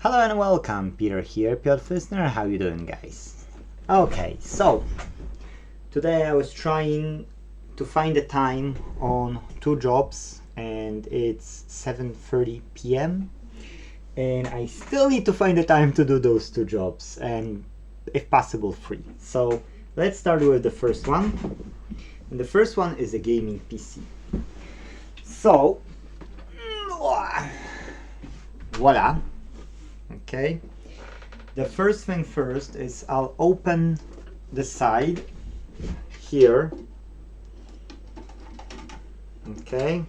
Hello and welcome, Peter here, Piotr Fissner. How you doing, guys? Okay, so today I was trying to find a time on two jobs and it's 7:30 p.m. and I still need to find a time to do those two jobs and if possible free. So let's start with the first one. And the first one is a gaming PC. So voila. Okay, the first thing first is I'll open the side here. Okay,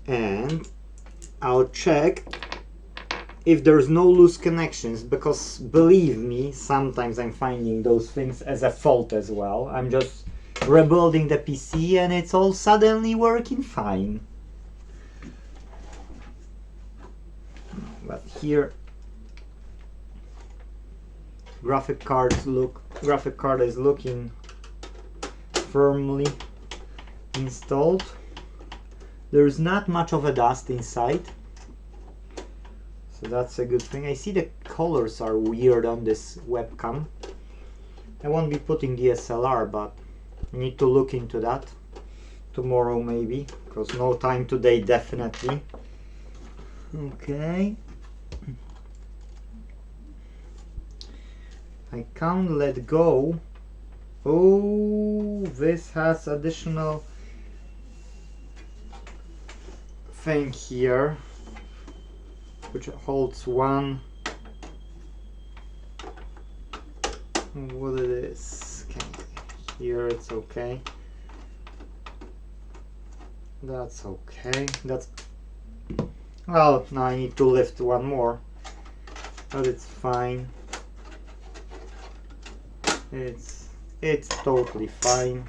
and I'll check if there's no loose connections, because believe me, sometimes I'm finding those things as a fault as well. I'm just rebuilding the PC and it's all suddenly working fine. But here graphic card is looking firmly installed. There's not much of a dust inside, so that's a good thing. I see the colors are weird on this webcam. I won't be putting DSLR, but I need to look into that tomorrow maybe, because no time today definitely. Okay, I can't let go. Oh, this has additional thing here which holds one. What it is? Okay. Here it's okay. That's okay. That's well, now I need to lift one more, but it's fine. It's totally fine.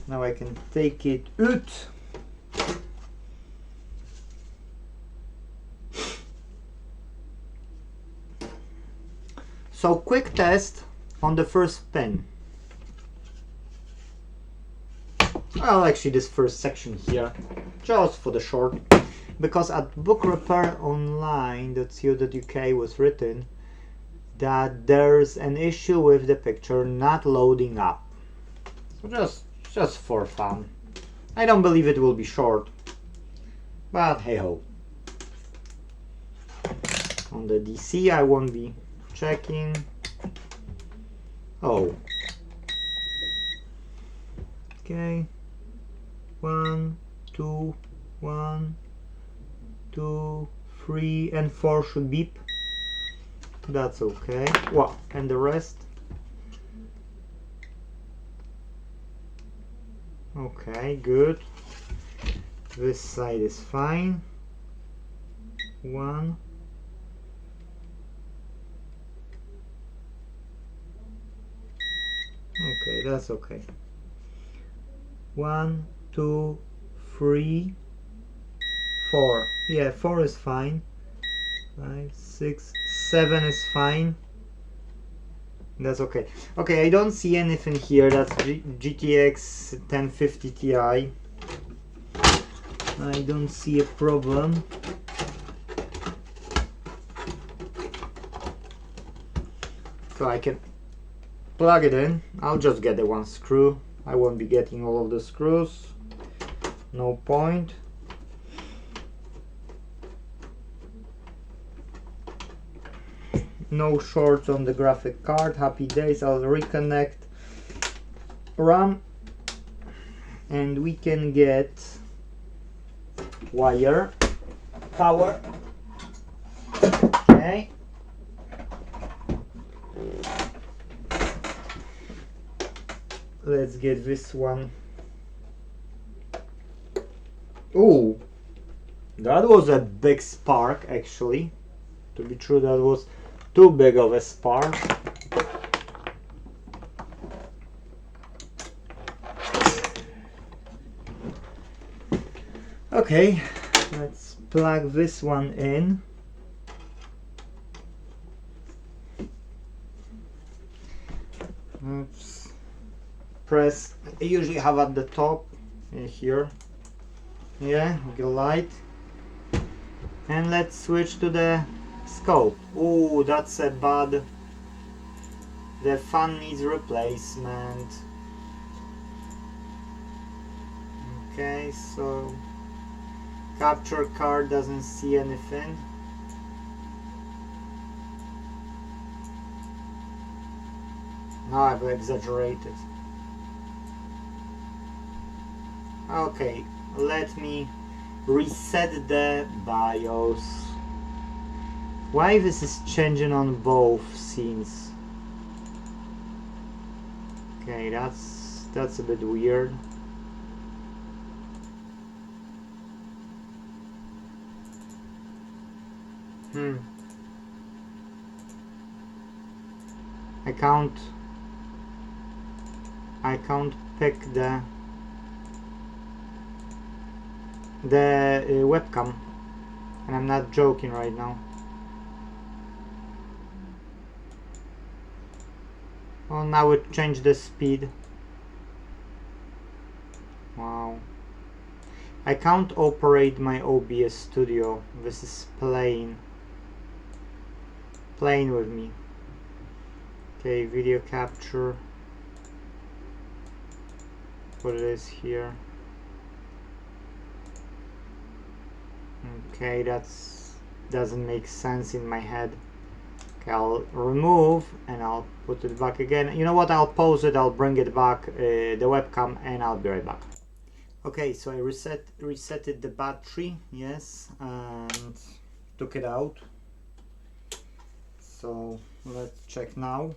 Now I can take it out. So quick test on the first pin. Well, actually this first section here, just for the short, because at bookRepairOnline.co.uk was written that there's an issue with the picture not loading up. So just for fun. I don't believe it will be short, but hey ho. On the DC I won't be checking. Oh. Okay. 1, 2, 1, 2, 3 and 4 should beep. That's okay. Well, and the rest? Okay, good. This side is fine. 1. Okay, that's okay. 1, 2, 3, 4. Yeah, 4 is fine. 5, 6, 7 is fine. That's okay. Okay, I don't see anything here. That's GTX 1050 Ti. I don't see a problem. So I can plug it in. I'll just get the one screw. I won't be getting all of the screws. No point. No shorts on the graphic card. Happy days. I'll reconnect RAM and we can get wire power. Okay. Let's get this one. Oh, that was a big spark actually. To be true, that was too big of a spark. Okay, let's plug this one in. Oops. Press, I usually have at the top here. Yeah, the light. And let's switch to the scope. Ooh, that's a bad. The fan needs replacement. Okay, so capture card doesn't see anything. Now I've exaggerated. Okay, let me reset the BIOS. Why this is changing on both scenes? Okay, that's a bit weird. I can't pick the webcam, and I'm not joking right now. Oh, now it changed the speed. Wow. I can't operate my OBS Studio. This is playing with me. Okay, video capture. Put this here. Okay, doesn't make sense in my head. Okay, I'll remove and I'll put it back again. You know what? I'll pause it. I'll bring it back, the webcam, and I'll be right back. Okay, so I resetted the battery, yes, and took it out. So let's check now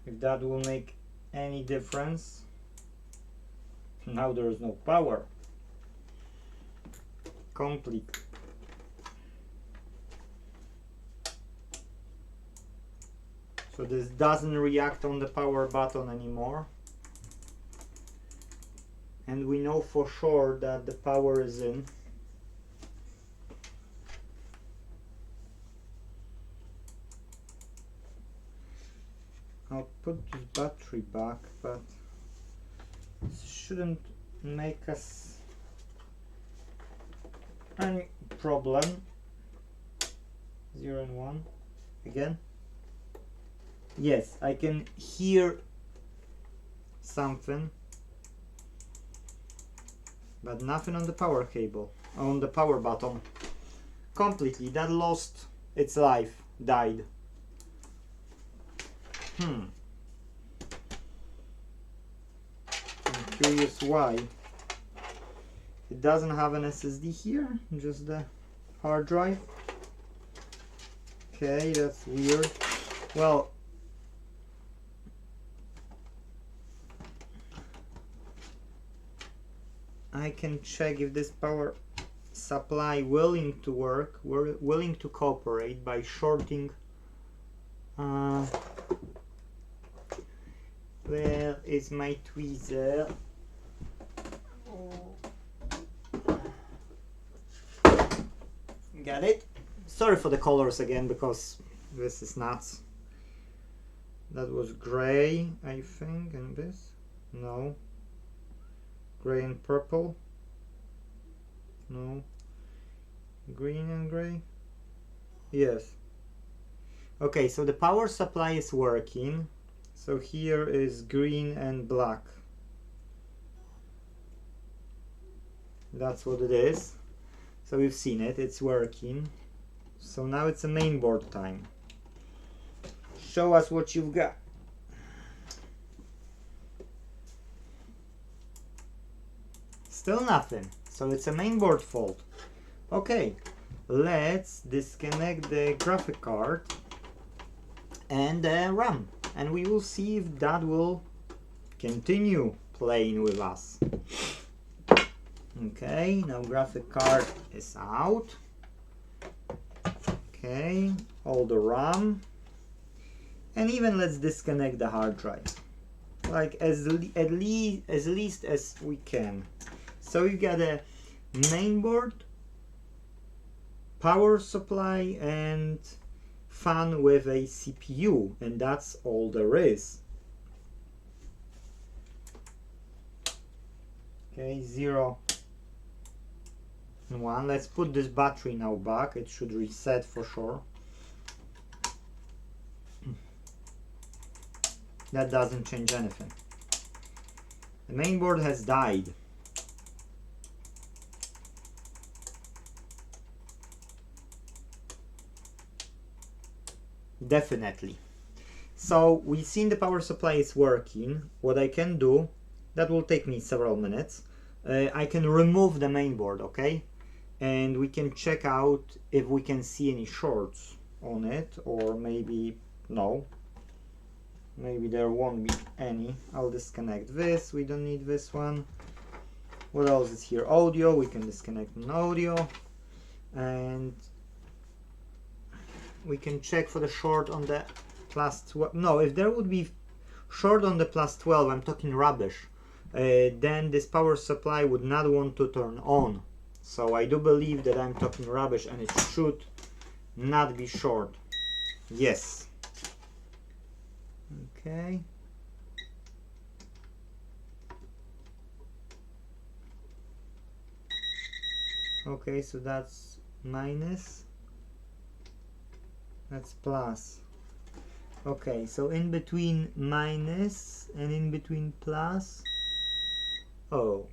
if that will make any difference. Now there is no power. Complete. So this doesn't react on the power button anymore. And we know for sure that the power is in. I'll put this battery back, but this shouldn't make us any problem. 0 and 1 again. Yes, I can hear something, but nothing on the power cable, on the power button. Completely, that lost its life, died. I'm curious why. It doesn't have an SSD here, just the hard drive. Okay, that's weird. Well, I can check if this power supply willing to work, willing to cooperate by shorting. Where is my tweezer? Got it. Sorry for the colors again, because this is nuts. That was gray, I think, and this? No. Gray and purple? No. Green and gray? Yes. Okay, so the power supply is working. So here is green and black. That's what it is. So we've seen it, it's working. So now it's a mainboard time. Show us what you've got. Still nothing. So it's a mainboard fault. Okay, let's disconnect the graphic card and RAM, and we will see if that will continue playing with us. Okay, now graphic card is out. Okay, all the RAM, and even let's disconnect the hard drive, like as least as we can. So you got a mainboard, power supply, and fan with a CPU, and that's all there is. Okay, 0 one. Let's put this battery now back. It should reset for sure. That doesn't change anything. The main board has died. Definitely. So we've seen the power supply is working. What I can do, that will take me several minutes. I can remove the main board, okay? And we can check out if we can see any shorts on it, or maybe no. Maybe there won't be any. I'll disconnect this. We don't need this one. What else is here? Audio. We can disconnect an audio. And we can check for the short on the plus 12. No, if there would be short on the plus 12, I'm talking rubbish. Then this power supply would not want to turn on. So I do believe that I'm talking rubbish and it should not be short. Yes. Okay. Okay, so that's minus. That's plus. Okay, so in between minus and in between plus. Oh,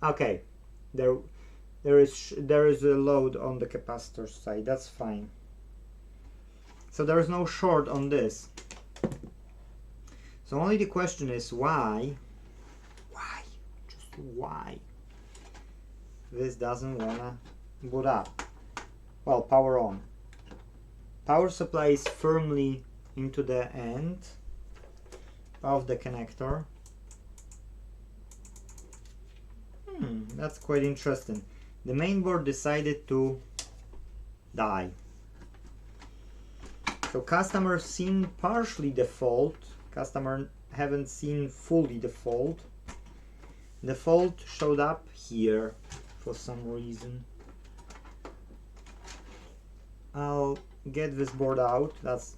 okay. There is a load on the capacitor side. That's fine. So there is no short on this. So only the question is why? Why? Just why? This doesn't wanna boot up. Well, power on. Power supply is firmly into the end of the connector. That's quite interesting. The main board decided to die. So customer seen partially the fault. Customer haven't seen fully the fault. The fault showed up here for some reason. I'll get this board out. That's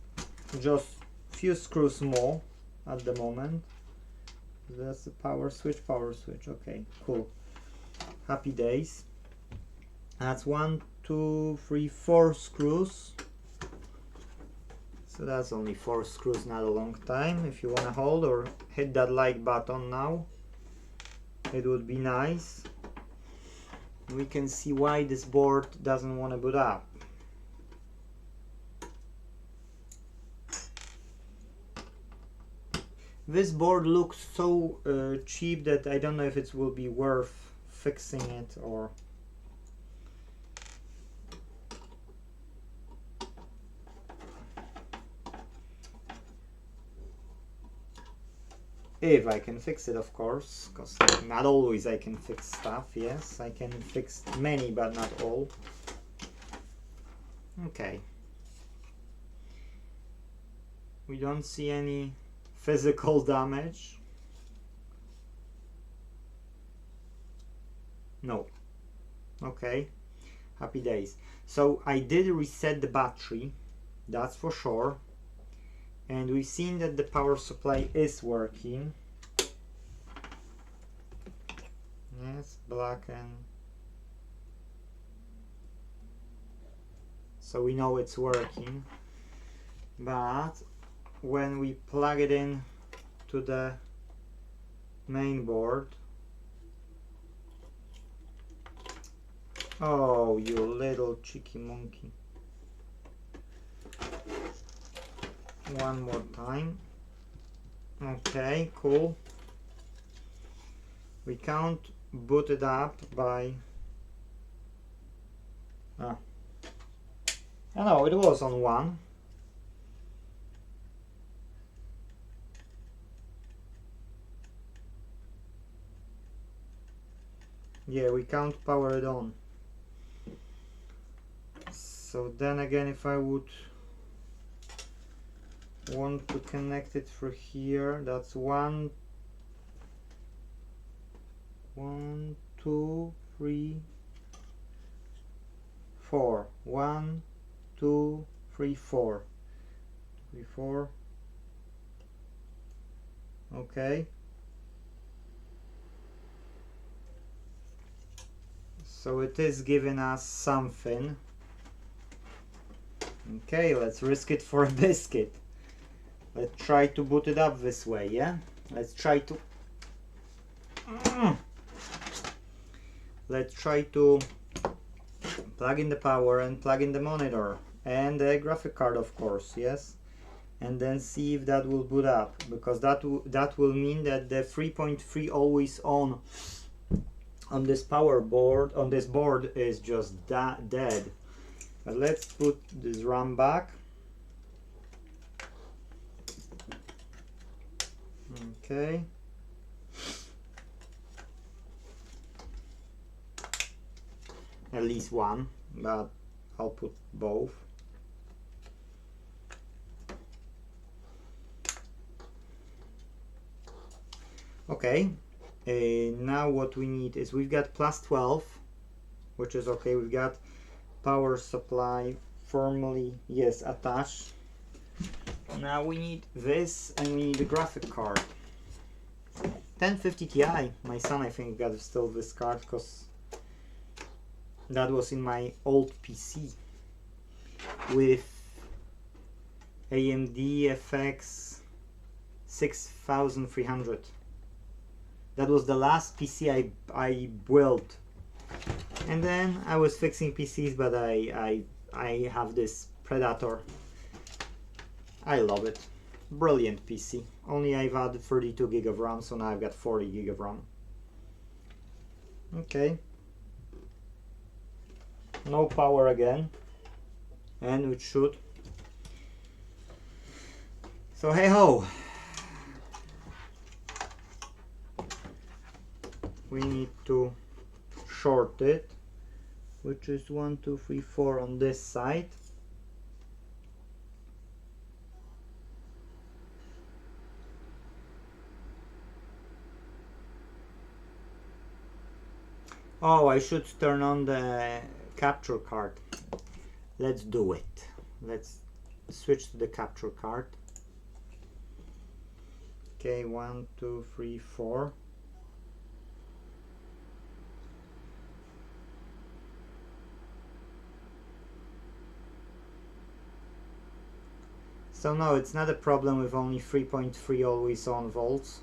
just few screws more at the moment. That's the power switch. Okay, cool. Happy days. That's 1, 2, 3, 4 screws. So that's only 4 screws, not a long time. If you want to hold or hit that like button now, it would be nice. We can see why this board doesn't want to boot up. This board looks so cheap that I don't know if it will be worth fixing it or... If I can fix it, of course, because not always I can fix stuff. Yes, I can fix many, but not all. Okay. We don't see any physical damage. No. Okay. Happy days. So I did reset the battery, that's for sure. And we've seen that the power supply is working. Yes, black and... So we know it's working. But when we plug it in to the main board... Oh, you little cheeky monkey. One more time. Okay, cool. We can't boot it up by... Oh no, it was on 1. Yeah, we can't power it on. So then again, if I would want to connect it through here, that's 1, 2, 3, 4. 1, 2, 3, 4. 3, 4. Okay. So it is giving us something. Okay, let's risk it for a biscuit. Let's try to boot it up this way, yeah? Let's try to plug in the power and plug in the monitor and the graphic card, of course, yes? And then see if that will boot up, because that will mean that the 3.3 always on this power board, on this board, is just dead. But let's put this RAM back. Okay. At least one, but I'll put both. Okay, now what we need is we've got plus 12, which is okay. We've got power supply firmly, yes, attached. Now we need this, and we need a graphic card. 1050 Ti. My son, I think, got still this card because that was in my old PC with AMD FX 6300. That was the last PC I built. And then I was fixing PCs, but I have this Predator. I love it. Brilliant PC. Only I've added 32 gig of RAM, so now I've got 40 gig of RAM. Okay. No power again. And it should. So hey ho. We need to short it, which is 1, 2, 3, 4 on this side. Oh, I should turn on the capture card. Let's do it. Let's switch to the capture card. Okay, 1, 2, 3, 4. So no, it's not a problem with only 3.3 always on volts.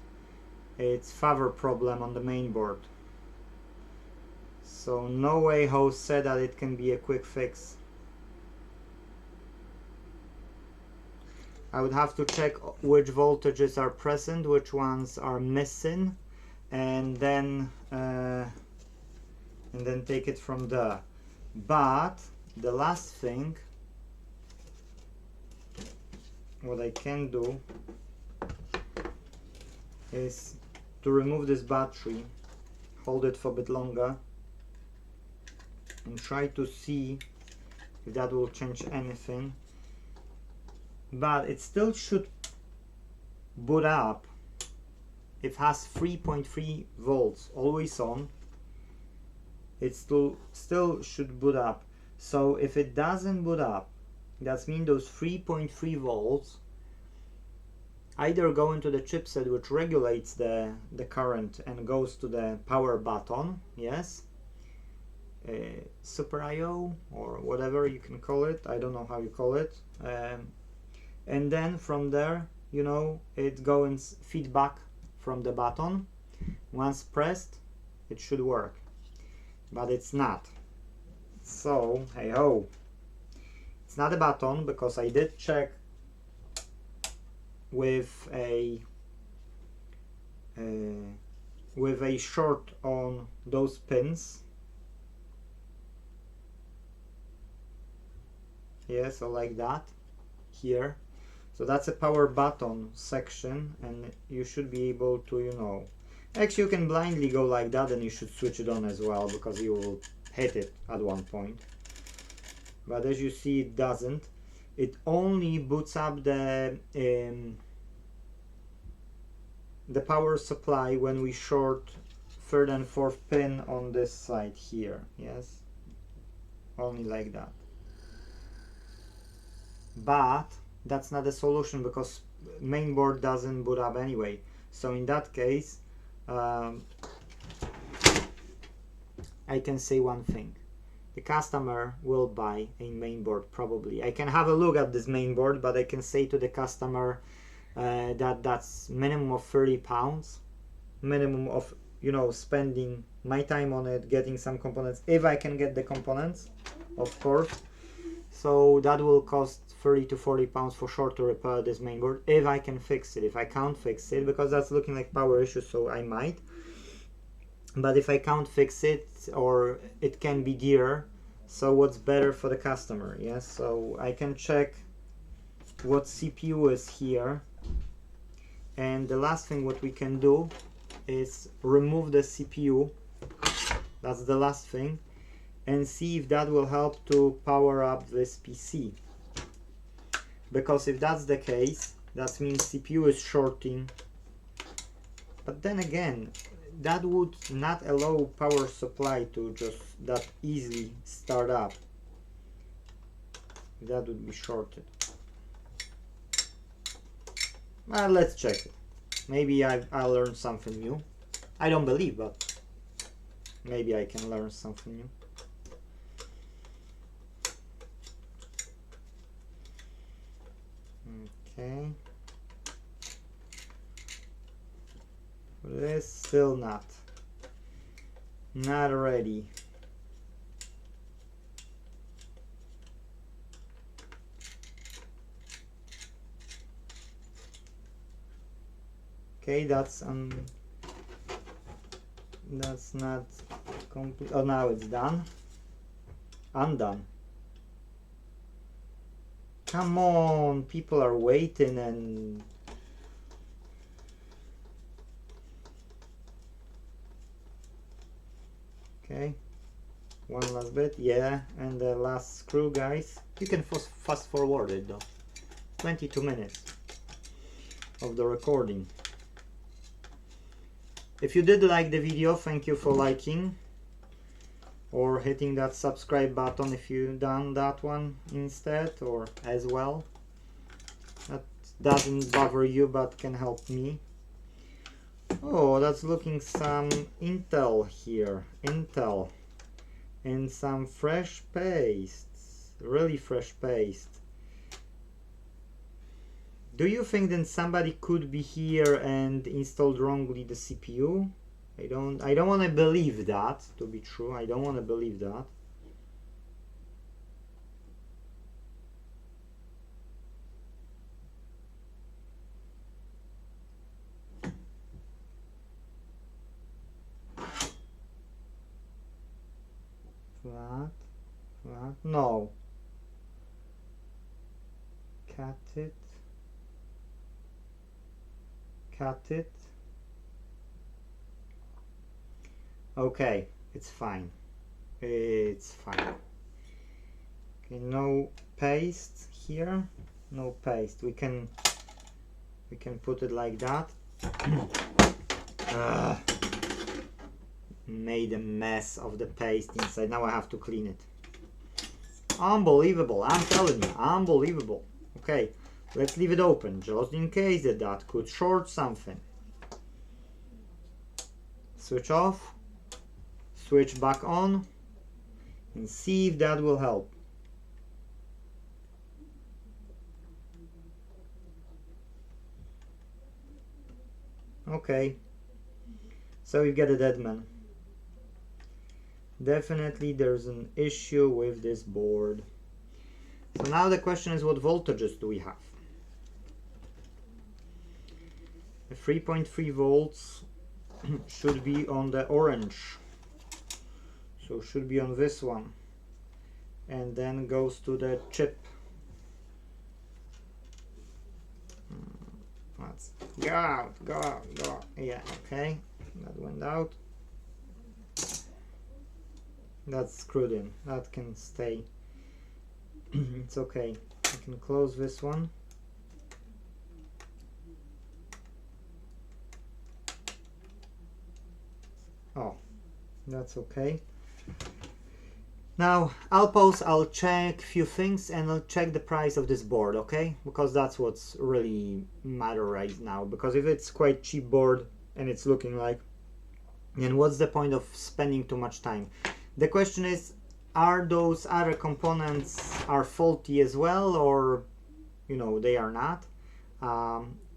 It's father problem on the main board. So no way host said that it can be a quick fix. I would have to check which voltages are present, which ones are missing, and then take it from there. But the last thing, what I can do is to remove this battery, hold it for a bit longer, and try to see if that will change anything. But it still should boot up. It has 3.3 volts always on. It still should boot up. So if it doesn't boot up, that means those 3.3 volts either go into the chipset, which regulates the current and goes to the power button, yes, Super IO or whatever you can call it, I don't know how you call it, and then from there, you know, it goes feedback from the button. Once pressed, it should work, but it's not. So hey ho, it's not a button, because I did check with a short on those pins. Yeah, so like that here. So that's a power button section, and you should be able to, you know, actually you can blindly go like that, and you should switch it on as well, because you will hit it at one point. But as you see, it doesn't. It only boots up the power supply when we short third and fourth pin on this side here. Yes, only like that. But that's not a solution, because main board doesn't boot up anyway. So in that case, I can say one thing. The customer will buy a mainboard probably. I can have a look at this mainboard, but I can say to the customer that that's minimum of 30 pounds, minimum of, you know, spending my time on it, getting some components, if I can get the components, of course. So that will cost 30 to 40 pounds for sure to repair this mainboard, if I can fix it. If I can't fix it, because that's looking like power issue, so I might. But if I can't fix it, or it can be dearer, so what's better for the customer? Yes, so I can check what CPU is here, and the last thing what we can do is remove the CPU. That's the last thing, and see if that will help to power up this PC. Because if that's the case, that means CPU is shorting. But then again, that would not allow power supply to just that easily start up. That would be shorted. Well, let's check it. Maybe I'll learn something new. I don't believe, but maybe I can learn something new. Okay. This still not ready. Okay, that's not complete. Oh, now it's done. Undone. Come on, people are waiting and okay, one last bit, yeah, and the last screw, guys. You can fast forward it though. 22 minutes of the recording. If you did like the video, thank you for liking or hitting that subscribe button if you done that one instead or as well. That doesn't bother you but can help me. Oh, that's looking some Intel here. Intel. And some fresh paste. Really fresh paste. Do you think that somebody could be here and installed wrongly the CPU? I don't want to believe that to be true. I don't want to believe that. Flat, no. Cut it. Okay, it's fine. It's fine. Okay, no paste here. No paste. We can put it like that. Made a mess of the paste inside. Now I have to clean it. Unbelievable. I'm telling you, unbelievable. Okay, let's leave it open just in case that could short something. Switch off. Switch back on and see if that will help. Okay, so you get a dead man. Definitely there's an issue with this board. So now the question is, what voltages do we have? 3.3 volts should be on the orange. So should be on this one, and then goes to the chip. Let's go out. Yeah, okay, that went out. That's screwed in. That can stay. It's okay. I can close this one. Oh, that's okay. Now I'll check a few things and I'll check the price of this board, okay? Because that's what's really matter right now. Because if it's quite cheap board and it's looking like, then what's the point of spending too much time? The question is, are those other components are faulty as well, or they are not?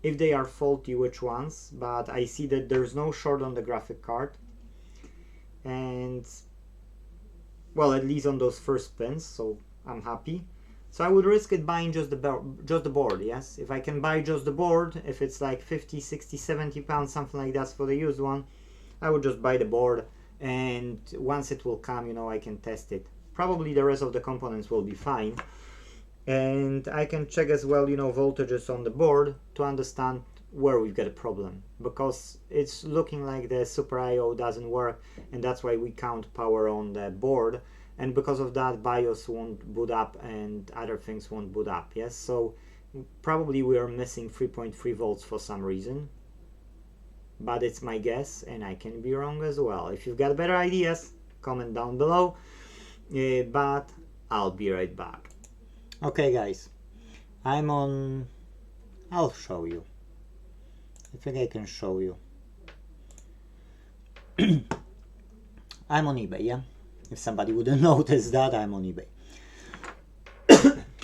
If they are faulty, which ones? But I see that there's no short on the graphic card, and well, at least on those first pins, so I'm happy. So I would risk it buying just the board, yes? If I can buy just the board, if it's like 50, 60, 70 pounds, something like that for the used one, I would just buy the board, and once it will come, I can test it. Probably the rest of the components will be fine. And I can check as well, voltages on the board to understand where we've got a problem, because it's looking like the Super I/O doesn't work, and that's why we count power on the board, and because of that BIOS won't boot up and other things won't boot up. Yes, so probably we are missing 3.3 volts for some reason, but it's my guess and I can be wrong as well. If you've got better ideas, comment down below, but I'll be right back. Okay guys, I'll show you. I think I can show you. I'm on eBay, yeah? If somebody wouldn't notice that, I'm on eBay.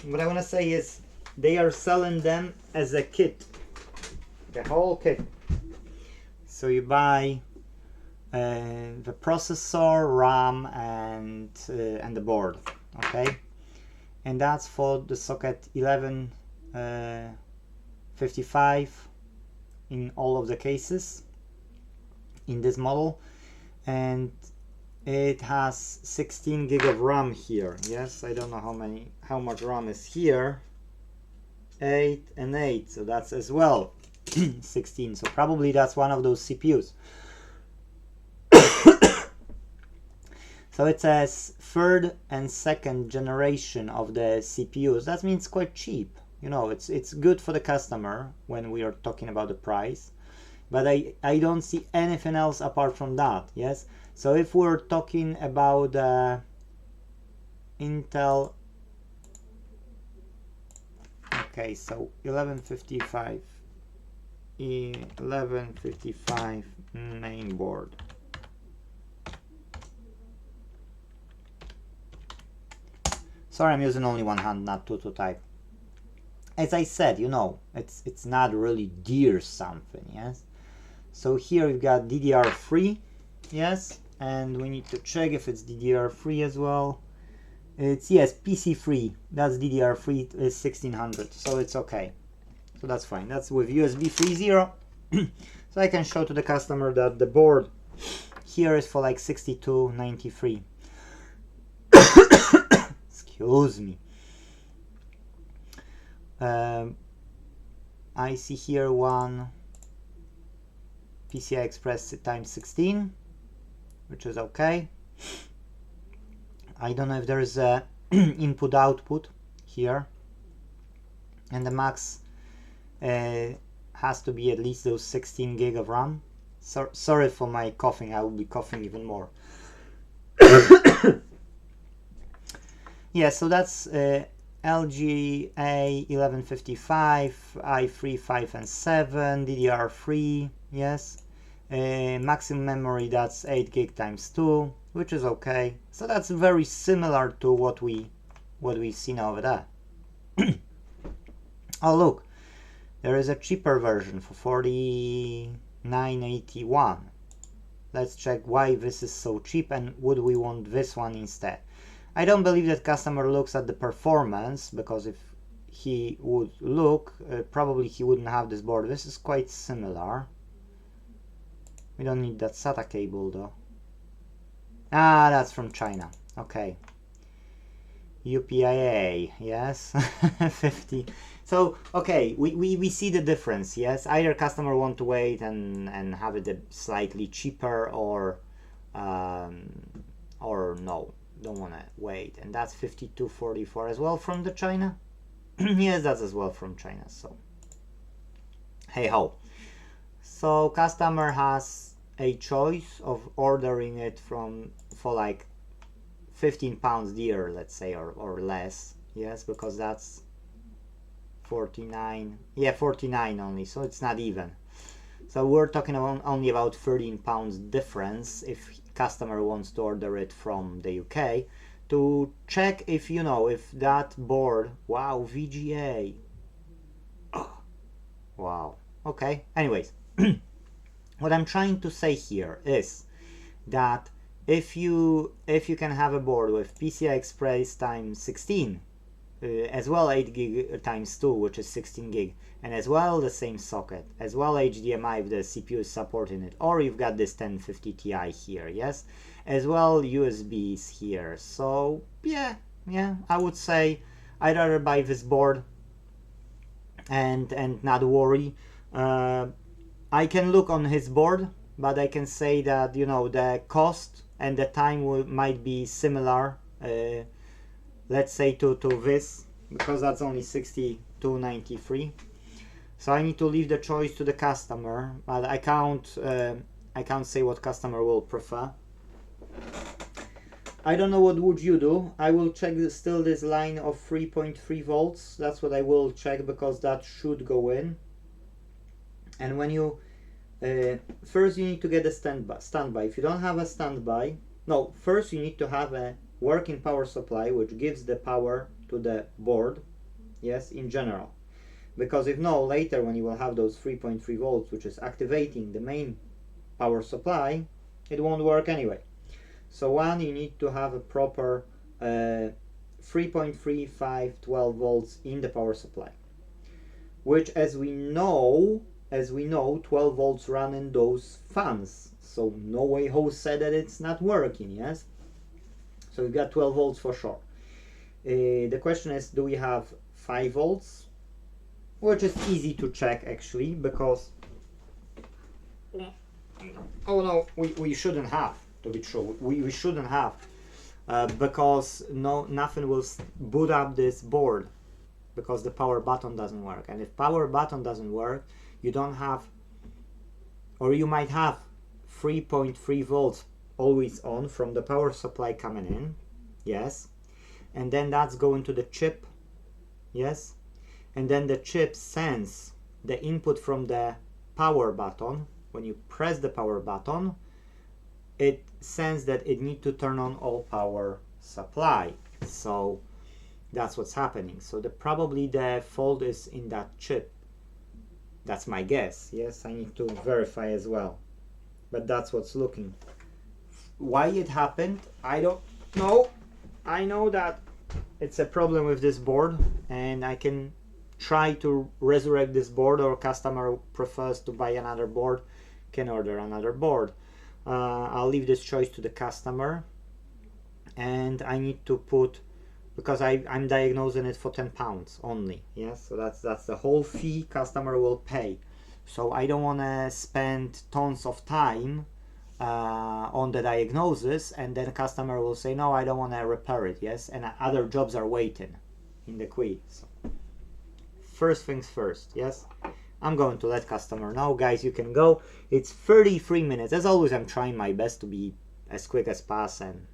What I want to say is, they are selling them as a kit. The whole kit. So you buy the processor, RAM, and the board, okay? And that's for the socket 1155 in all of the cases in this model, and it has 16 gig of RAM here. Yes, I don't know how much RAM is here. 8 and 8, so that's as well 16. So probably that's one of those CPUs. So it says third and second generation of the CPUs. That means quite cheap. It's good for the customer when we are talking about the price, but I don't see anything else apart from that. Yes, so if we're talking about Intel, okay, so 1155 main board. Sorry, I'm using only one hand, not two to type. As I said, it's not really dear something, yes? So here we've got DDR3, yes? And we need to check if it's DDR3 as well. It's, yes, PC3, that's DDR3, is 1600, so it's okay. So that's fine, that's with USB 3.0. So I can show to the customer that the board here is for like 6293. Excuse me. I see here one PCI Express times 16, which is okay. I don't know if there is a input output here, and the max has to be at least those 16 gig of RAM. Sorry for my coughing, I will be coughing even more. Yeah, so that's LGA 1155, i3, 5 and 7, DDR3, yes. Maximum memory, that's 8 gig times 2, which is okay. So that's very similar to what we've seen over there. Oh look, there is a cheaper version for $49.81. Let's check why this is so cheap and would we want this one instead. I don't believe that customer looks at the performance, because if he would look, probably he wouldn't have this board. This is quite similar. We don't need that SATA cable though. Ah, that's from China. Okay. UPIA, yes. 50. So, okay, we see the difference, yes. Either customer want to wait and have it slightly cheaper, or no, don't want to wait. And that's 5244 as well from the China. Yes, that's as well from China. So hey ho. So customer has a choice of ordering it for like 15 pounds dear, let's say, or less. Yes, because that's 49. Yeah, 49 only, so it's not even. So we're talking about only about 13 pounds difference if customer wants to order it from the UK, to check if, you know, if that board, wow, VGA, oh, wow, okay, anyways. What I'm trying to say here is that if you can have a board with PCI Express times 16, as well 8 gig times 2, which is 16 gig, and as well the same socket, as well HDMI if the CPU is supporting it, or you've got this 1050 Ti here, yes, as well USBs here. So yeah, I would say I'd rather buy this board and not worry. I can look on his board, but I can say that, you know, the cost and the time might be similar, let's say to this, because that's only 62.93. So I need to leave the choice to the customer, but I can't say what customer will prefer. I don't know what would you do. I will check still this line of 3.3 volts. That's what I will check, because that should go in. And when you first you need to get a standby. If you don't have a standby, no, first you need to have a working power supply which gives the power to the board, yes, in general. Because if no, later when you will have those 3.3 volts which is activating the main power supply, it won't work anyway. So one, you need to have a proper 3.35 12 volts in the power supply, which as we know 12 volts run in those fans, so no way who said that it's not working, yes? So we've got 12 volts for sure. The question is, do we have 5 volts? Which is easy to check actually, because oh no, we shouldn't have, to be true, we shouldn't have, because nothing will boot up this board, because the power button doesn't work. And if power button doesn't work, you don't have, or you might have 3.3 volts always on from the power supply coming in, yes, and then that's going to the chip, yes, and then the chip sends the input from the power button. When you press the power button, it sends that it needs to turn on all power supply. So that's what's happening. So probably the fault is in that chip. That's my guess. Yes, I need to verify as well, but that's what's looking. Why it happened, I don't know. I know that it's a problem with this board, and I can try to resurrect this board, or customer prefers to buy another board, can order another board. I'll leave this choice to the customer, and I need to put, because I'm diagnosing it for £10 only, yes, so that's the whole fee customer will pay. So I don't want to spend tons of time on the diagnosis, and then customer will say, no, I don't want to repair it, yes, and other jobs are waiting in the queue. So first things first, yes, I'm going to let customer know, guys, you can go. It's 33 minutes. As always, I'm trying my best to be as quick as possible, and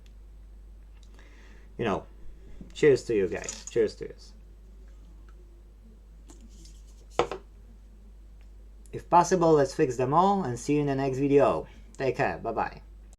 you know, cheers to you guys. Cheers to you. If possible, let's fix them all, and see you in the next video. Take care. Bye bye.